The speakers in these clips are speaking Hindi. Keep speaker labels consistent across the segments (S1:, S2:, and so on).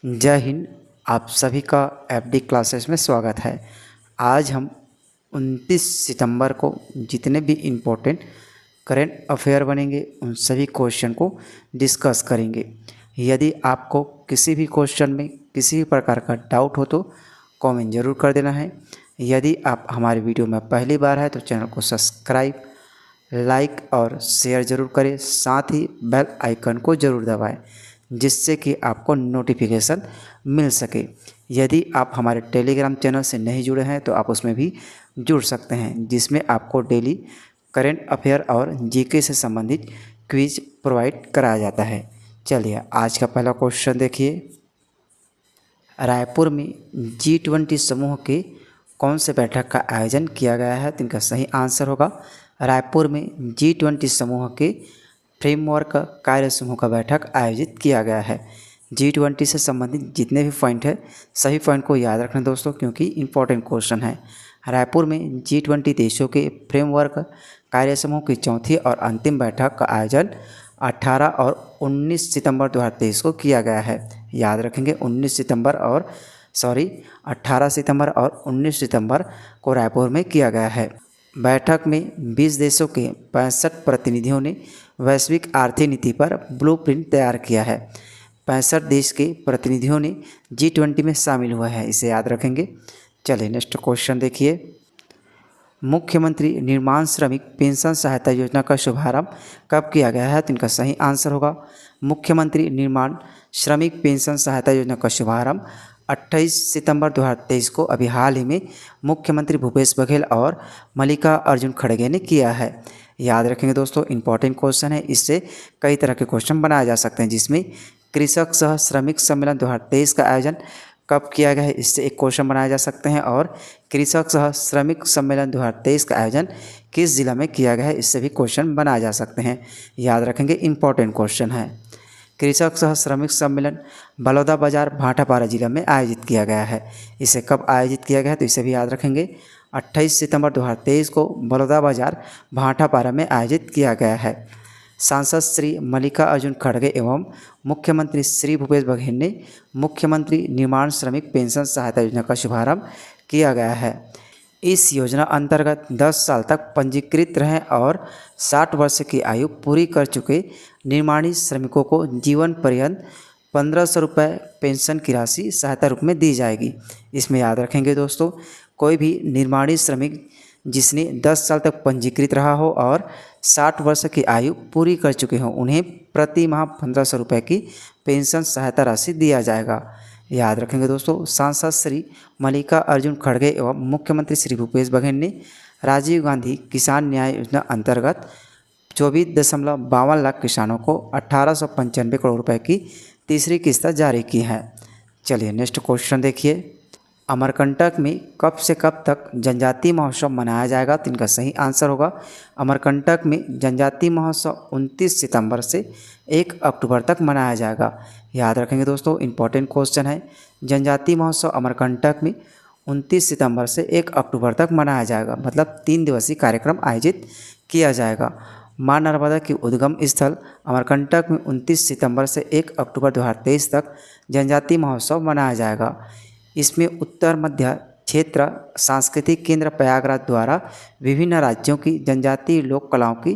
S1: जय हिंद। आप सभी का एफडी क्लासेस में स्वागत है। आज हम 29 सितंबर को जितने भी इम्पोर्टेंट करेंट अफेयर बनेंगे उन सभी क्वेश्चन को डिस्कस करेंगे। यदि आपको किसी भी क्वेश्चन में किसी भी प्रकार का डाउट हो तो कमेंट ज़रूर कर देना है। यदि आप हमारे वीडियो में पहली बार है तो चैनल को सब्सक्राइब, लाइक और शेयर ज़रूर करें। साथ ही बेल आइकन को ज़रूर दबाएं जिससे कि आपको नोटिफिकेशन मिल सके। यदि आप हमारे टेलीग्राम चैनल से नहीं जुड़े हैं तो आप उसमें भी जुड़ सकते हैं, जिसमें आपको डेली करेंट अफेयर और जीके से संबंधित क्विज प्रोवाइड कराया जाता है। चलिए आज का पहला क्वेश्चन देखिए। रायपुर में G20 समूह के कौन से बैठक का आयोजन किया गया है? तो इनका सही आंसर होगा रायपुर में G20 समूह के फ्रेमवर्क कार्य समूह का बैठक आयोजित किया गया है। G20 से संबंधित जितने भी पॉइंट है सभी पॉइंट को याद रखना दोस्तों, क्योंकि इम्पोर्टेंट क्वेश्चन है। रायपुर में G20 देशों के फ्रेमवर्क कार्य समूह की चौथी और अंतिम बैठक का आयोजन 18 और 19 सितंबर 2023 को किया गया है। याद रखेंगे 18 सितंबर और 19 सितंबर को रायपुर में किया गया है। बैठक में 20 देशों के 65 प्रतिनिधियों ने वैश्विक आर्थिक नीति पर ब्लूप्रिंट तैयार किया है। 65 देश के प्रतिनिधियों ने G20 में शामिल हुआ है, इसे याद रखेंगे। चलिए नेक्स्ट क्वेश्चन देखिए। मुख्यमंत्री निर्माण श्रमिक पेंशन सहायता योजना का शुभारंभ कब किया गया है? तो इनका सही आंसर होगा मुख्यमंत्री निर्माण श्रमिक पेंशन सहायता योजना का शुभारंभ 28 सितंबर 2023 को अभी हाल ही में मुख्यमंत्री भूपेश बघेल और मल्लिका अर्जुन खड़गे ने किया है। याद रखेंगे दोस्तों, इंपॉर्टेंट क्वेश्चन है। इससे कई तरह के क्वेश्चन बनाए जा सकते हैं, जिसमें कृषक सह श्रमिक सम्मेलन 2023 का आयोजन कब किया गया है, इससे एक क्वेश्चन बनाए जा सकते हैं। और कृषक सह श्रमिक सम्मेलन 2023 का आयोजन किस जिला में किया गया है, इससे भी क्वेश्चन बनाए जा सकते हैं। याद रखेंगे, इंपॉर्टेंट क्वेश्चन है। कृषक सह श्रमिक सम्मेलन बलौदाबाजार भाटापारा जिला में आयोजित किया गया है। इसे कब आयोजित किया गया है तो इसे भी याद रखेंगे 28 सितंबर 2023 को बलौदाबाजार भाटापारा में आयोजित किया गया है। सांसद श्री मल्लिका अर्जुन खड़गे एवं मुख्यमंत्री श्री भूपेश बघेल ने मुख्यमंत्री निर्माण श्रमिक पेंशन सहायता योजना का शुभारंभ किया गया है। इस योजना अंतर्गत 10 साल तक पंजीकृत रहें और 60 वर्ष की आयु पूरी कर चुके निर्माणी श्रमिकों को जीवन पर्यंत 1500 रुपये पेंशन की राशि सहायता रूप में दी जाएगी। इसमें याद रखेंगे दोस्तों, कोई भी निर्माणी श्रमिक जिसने 10 साल तक पंजीकृत रहा हो और 60 वर्ष की आयु पूरी कर चुके हों, उन्हें प्रति माह 1500 रुपये की पेंशन सहायता राशि दिया जाएगा। याद रखेंगे दोस्तों, सांसद श्री मल्लिका अर्जुन खड़गे एवं मुख्यमंत्री श्री भूपेश बघेल ने राजीव गांधी किसान न्याय योजना अंतर्गत 24.52 लाख किसानों को 1895 करोड़ रुपए की तीसरी किस्त जारी की है। चलिए नेक्स्ट क्वेश्चन देखिए। अमरकंटक में कब से कब तक जनजातीय महोत्सव मनाया जाएगा? तो इनका सही आंसर होगा अमरकंटक में जनजातीय महोत्सव 29 सितंबर से 1 अक्टूबर तक मनाया जाएगा। याद रखेंगे दोस्तों, इंपॉर्टेंट क्वेश्चन है। जनजातीय महोत्सव अमरकंटक में 29 सितंबर से 1 अक्टूबर तक मनाया जाएगा, मतलब 3 दिवसीय कार्यक्रम आयोजित किया जाएगा। माँ नर्मदा की उद्गम स्थल अमरकंटक में 29 सितंबर से 1 अक्टूबर 2023 तक जनजातीय महोत्सव मनाया जाएगा। इसमें उत्तर मध्य क्षेत्र सांस्कृतिक केंद्र प्रयागराज द्वारा विभिन्न राज्यों की जनजातीय लोक कलाओं की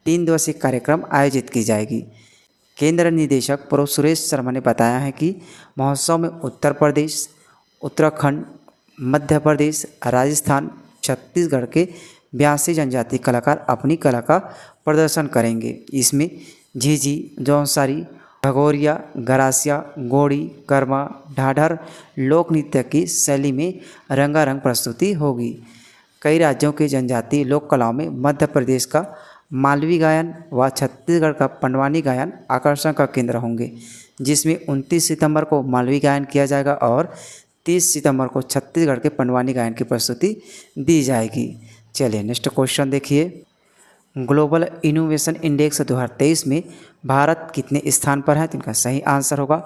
S1: 3 दिवसीय कार्यक्रम आयोजित की जाएगी। केंद्र निदेशक प्रो सुरेश शर्मा ने बताया है कि महोत्सव में उत्तर प्रदेश, उत्तराखंड, मध्य प्रदेश, राजस्थान, छत्तीसगढ़ के 82 जनजातीय कलाकार अपनी कला का प्रदर्शन करेंगे। इसमें झीझी, जौनसारी, भगोरिया, गरासिया, गोड़ी, कर्मा, ढाढर लोक नृत्य की शैली में रंगारंग प्रस्तुति होगी। कई राज्यों के जनजातीय लोक कलाओं में मध्य प्रदेश का मालवी गायन व छत्तीसगढ़ का पंडवानी गायन आकर्षण का केंद्र होंगे, जिसमें 29 सितंबर को मालवी गायन किया जाएगा और 30 सितंबर को छत्तीसगढ़ के पंडवानी गायन की प्रस्तुति दी जाएगी। चलिए नेक्स्ट क्वेश्चन देखिए। ग्लोबल इनोवेशन इंडेक्स 2023 में भारत कितने स्थान पर है? तो इनका सही आंसर होगा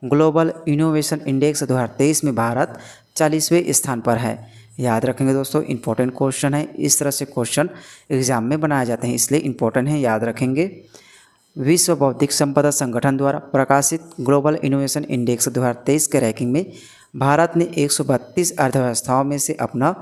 S1: ग्लोबल इनोवेशन इंडेक्स 2023 में भारत 40वें स्थान पर है। याद रखेंगे दोस्तों, इंपॉर्टेंट क्वेश्चन है। इस तरह से क्वेश्चन एग्जाम में बनाए जाते हैं, इसलिए इंपॉर्टेंट है, याद रखेंगे। विश्व बौद्धिक संपदा संगठन द्वारा प्रकाशित ग्लोबल इनोवेशन इंडेक्स 2023 के रैंकिंग में भारत ने 132 अर्थव्यवस्थाओं में से अपना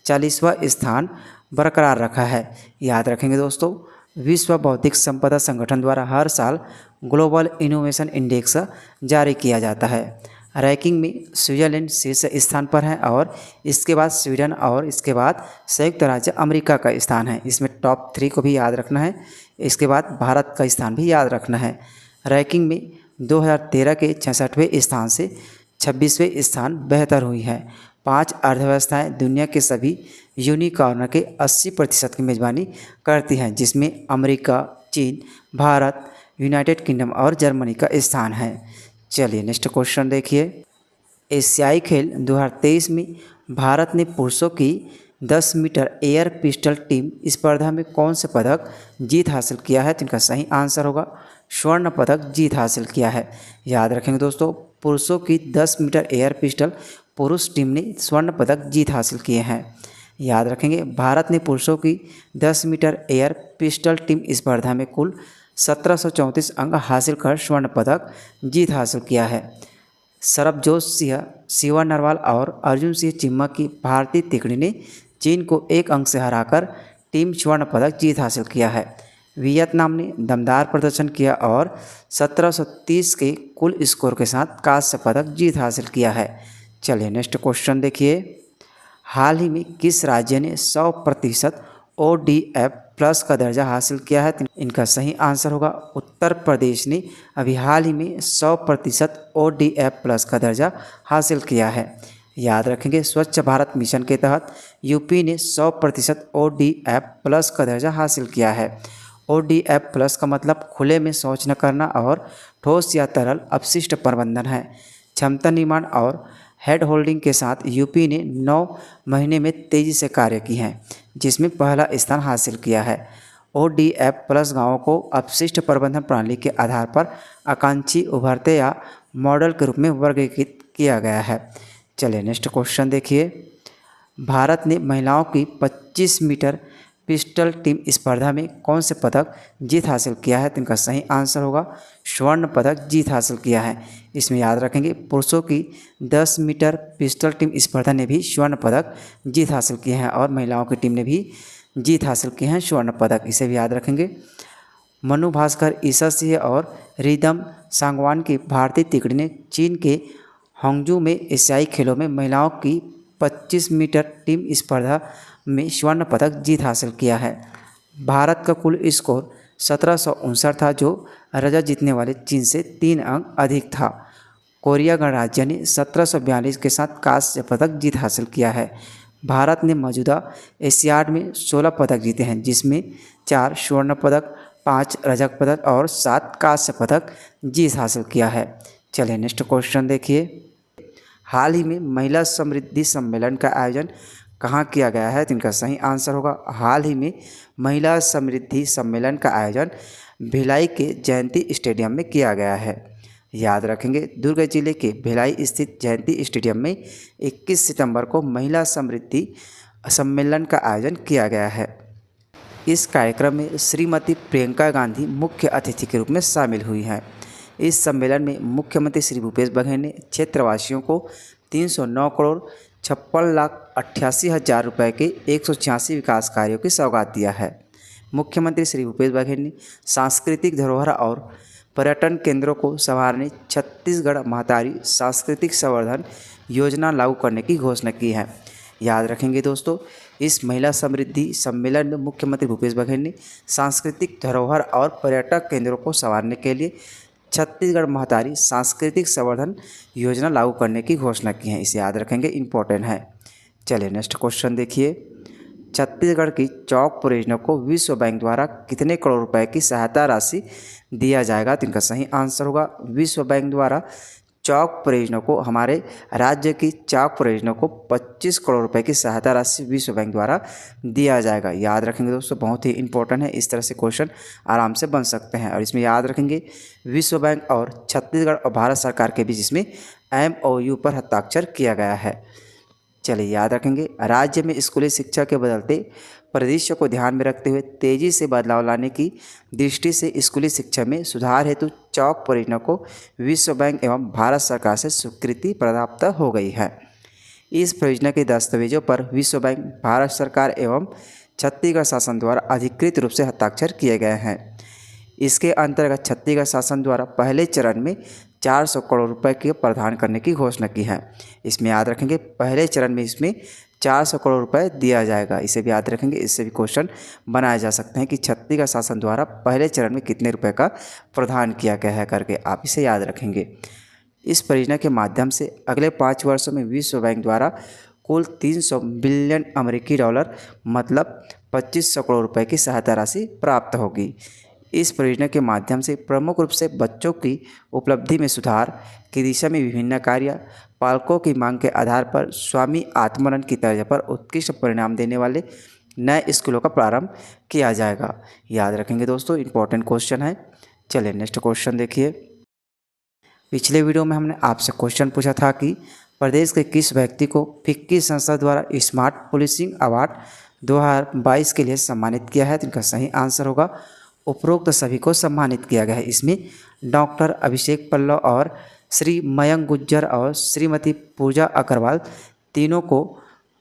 S1: 40वां स्थान बरकरार रखा है। याद रखेंगे दोस्तों, विश्व बौद्धिक संपदा संगठन द्वारा हर साल ग्लोबल इनोवेशन इंडेक्स जारी किया जाता है। रैंकिंग में स्विट्जरलैंड शीर्ष स्थान पर है और इसके बाद स्वीडन और इसके बाद संयुक्त राज्य अमेरिका का स्थान है। इसमें टॉप 3 को भी याद रखना है। इसके बाद भारत का स्थान भी याद रखना है। रैंकिंग में 2013 के 66वें स्थान से 26वें स्थान बेहतर हुई है। 5 अर्थव्यवस्थाएं दुनिया के सभी यूनिकॉर्न के 80% की मेज़बानी करती हैं, जिसमें अमेरिका, चीन, भारत, यूनाइटेड किंगडम और जर्मनी का स्थान है। चलिए नेक्स्ट क्वेश्चन देखिए। एशियाई खेल 2023 में भारत ने पुरुषों की 10 मीटर एयर पिस्टल टीम स्पर्धा में कौन से पदक जीत हासिल किया है? तो इनका सही आंसर होगा स्वर्ण पदक जीत हासिल किया है। याद रखेंगे दोस्तों, पुरुषों की 10 मीटर एयर पिस्टल पुरुष टीम ने स्वर्ण पदक जीत हासिल किए हैं। याद रखेंगे, भारत ने पुरुषों की 10 मीटर एयर पिस्टल टीम स्पर्धा में कुल 1734 अंक हासिल कर स्वर्ण पदक जीत हासिल किया है। सरबजोत सिंह, शिवा नरवाल और अर्जुन सिंह चिम्मा की भारतीय तिकड़ी ने चीन को 1 अंक से हराकर टीम स्वर्ण पदक जीत हासिल किया है। वियतनाम ने दमदार प्रदर्शन किया और 1730 के कुल स्कोर के साथ कांस्य पदक जीत हासिल किया है। चलिए नेक्स्ट क्वेश्चन देखिए। हाल ही में किस राज्य ने 100% ODF प्लस का दर्जा हासिल किया है? इनका सही आंसर होगा उत्तर प्रदेश ने अभी हाल ही में 100% ODF प्लस का दर्जा हासिल किया है। याद रखेंगे, स्वच्छ भारत मिशन के तहत यूपी ने 100% ODF प्लस का दर्जा हासिल किया है। ODF प्लस का मतलब खुले में शौच न करना और ठोस या तरल अपशिष्ट प्रबंधन है। क्षमता निर्माण और हेड होल्डिंग के साथ यूपी ने 9 महीने में तेज़ी से कार्य की हैं, जिसमें पहला स्थान हासिल किया है। ODF प्लस गाँवों को अपशिष्ट प्रबंधन प्रणाली के आधार पर आकांक्षी, उभरते या मॉडल के रूप में वर्गीकृत किया गया है। चलिए नेक्स्ट क्वेश्चन देखिए। भारत ने महिलाओं की 25 मीटर पिस्टल टीम स्पर्धा में कौन से पदक जीत हासिल किया है? तो इनका सही आंसर होगा स्वर्ण पदक जीत हासिल किया है। इसमें याद रखेंगे, पुरुषों की 10 मीटर पिस्टल टीम स्पर्धा ने भी स्वर्ण पदक जीत हासिल किए हैं और महिलाओं की टीम ने भी जीत हासिल किए हैं स्वर्ण पदक। इसे भी याद रखेंगे। मनु भास्कर, ईसा सिंह और रिदम सांगवान की भारतीय तिकड़ी ने चीन के हांगजू में एशियाई खेलों में महिलाओं की 25 मीटर टीम स्पर्धा में स्वर्ण पदक जीत हासिल किया है। भारत का कुल स्कोर 1759 था, जो रजत जीतने वाले चीन से 3 अंक अधिक था। कोरिया गणराज्य ने 1742 के साथ कांस्य पदक जीत हासिल किया है। भारत ने मौजूदा एशियाड में 16 पदक जीते हैं, जिसमें 4 स्वर्ण पदक, 5 रजत पदक और 7 कांस्य पदक जीत हासिल किया है। चलिए नेक्स्ट क्वेश्चन देखिए। हाल ही में महिला समृद्धि सम्मेलन का आयोजन कहाँ किया गया है? तो इनका सही आंसर होगा हाल ही में महिला समृद्धि सम्मेलन का आयोजन भिलाई के जयंती स्टेडियम में किया गया है। याद रखेंगे, दुर्ग जिले के भिलाई स्थित जयंती स्टेडियम में 21 सितंबर को महिला समृद्धि सम्मेलन का आयोजन किया गया है। इस कार्यक्रम में श्रीमती प्रियंका गांधी मुख्य अतिथि के रूप में शामिल हुई हैं। इस सम्मेलन में मुख्यमंत्री श्री भूपेश बघेल ने क्षेत्रवासियों को 309 करोड़ 56,88,000 रुपये के 186 विकास कार्यों की सौगात दिया है। मुख्यमंत्री श्री भूपेश बघेल ने सांस्कृतिक धरोहर और पर्यटन केंद्रों को संवारने छत्तीसगढ़ महतारी सांस्कृतिक संवर्धन योजना लागू करने की घोषणा की है। याद रखेंगे दोस्तों, इस महिला समृद्धि सम्मेलन में मुख्यमंत्री भूपेश बघेल ने सांस्कृतिक धरोहर और पर्यटक केंद्रों को संवारने के लिए छत्तीसगढ़ महतारी सांस्कृतिक संवर्धन योजना लागू करने की घोषणा की है। इसे याद रखेंगे, इम्पोर्टेंट है। चलिए नेक्स्ट क्वेश्चन देखिए। छत्तीसगढ़ की चौक परियोजना को विश्व बैंक द्वारा कितने करोड़ रुपए की सहायता राशि दिया जाएगा? तो इनका सही आंसर होगा विश्व बैंक द्वारा चौक परियोजना को, हमारे राज्य की चौक परियोजना को 25 करोड़ रुपए की सहायता राशि विश्व बैंक द्वारा दिया जाएगा। याद रखेंगे दोस्तों, बहुत ही इंपॉर्टेंट है। इस तरह से क्वेश्चन आराम से बन सकते हैं। और इसमें याद रखेंगे, विश्व बैंक और छत्तीसगढ़ और भारत सरकार के बीच इसमें MOU पर हस्ताक्षर किया गया है। चलिए याद रखेंगे, राज्य में स्कूली शिक्षा के बदलते परिदृश्य को ध्यान में रखते हुए तेजी से बदलाव लाने की दृष्टि से स्कूली शिक्षा में सुधार हेतु चौक परियोजना को विश्व बैंक एवं भारत सरकार से स्वीकृति प्राप्त हो गई है। इस परियोजना के दस्तावेजों पर विश्व बैंक, भारत सरकार एवं छत्तीसगढ़ शासन द्वारा अधिकृत रूप से हस्ताक्षर किए गए हैं। इसके अंतर्गत छत्तीसगढ़ शासन द्वारा पहले चरण में 400 करोड़ रुपए के प्रदान करने की घोषणा की है। इसमें याद रखेंगे पहले चरण में इसमें 400 करोड़ रुपए दिया जाएगा। इसे भी याद रखेंगे, इससे भी क्वेश्चन बनाए जा सकते हैं कि छत्तीसगढ़ शासन द्वारा पहले चरण में कितने रुपए का प्रदान किया गया है करके, आप इसे याद रखेंगे। इस परियोजना के माध्यम से अगले 5 वर्षों में विश्व बैंक द्वारा कुल 300 बिलियन अमेरिकी डॉलर मतलब 2500 करोड़ रुपए की सहायता राशि प्राप्त होगी। इस परियोजना के माध्यम से प्रमुख रूप से बच्चों की उपलब्धि में सुधार की दिशा में विभिन्न कार्य, पालकों की मांग के आधार पर स्वामी आत्मानंद की तर्ज पर उत्कृष्ट परिणाम देने वाले नए स्कूलों का प्रारंभ किया जाएगा। याद रखेंगे दोस्तों, इंपॉर्टेंट क्वेश्चन है। चलिए नेक्स्ट क्वेश्चन देखिए। पिछले वीडियो में हमने आपसे क्वेश्चन पूछा था कि प्रदेश के किस व्यक्ति को फिक्की संस्था द्वारा स्मार्ट पुलिसिंग अवार्ड 2022 के लिए सम्मानित किया है। तो इनका सही आंसर होगा उपरोक्त सभी को सम्मानित किया गया है। इसमें डॉक्टर अभिषेक पल्लव और श्री मयंक गुज्जर और श्रीमती पूजा अग्रवाल तीनों को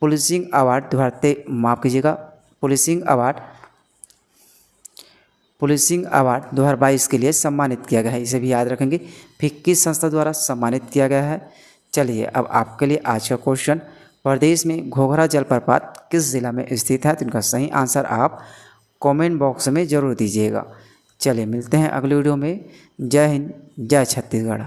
S1: पुलिसिंग अवार्ड पुलिसिंग अवार्ड 2022 के लिए सम्मानित किया गया है। इसे भी याद रखेंगे, फिक्की संस्था द्वारा सम्मानित किया गया है। चलिए अब आपके लिए आज का क्वेश्चन, प्रदेश में घोघरा जलप्रपात किस जिला में स्थित है। तो इनका सही आंसर आप कमेंट बॉक्स में ज़रूर दीजिएगा। चलिए मिलते हैं अगले वीडियो में। जय हिंद, जय छत्तीसगढ़।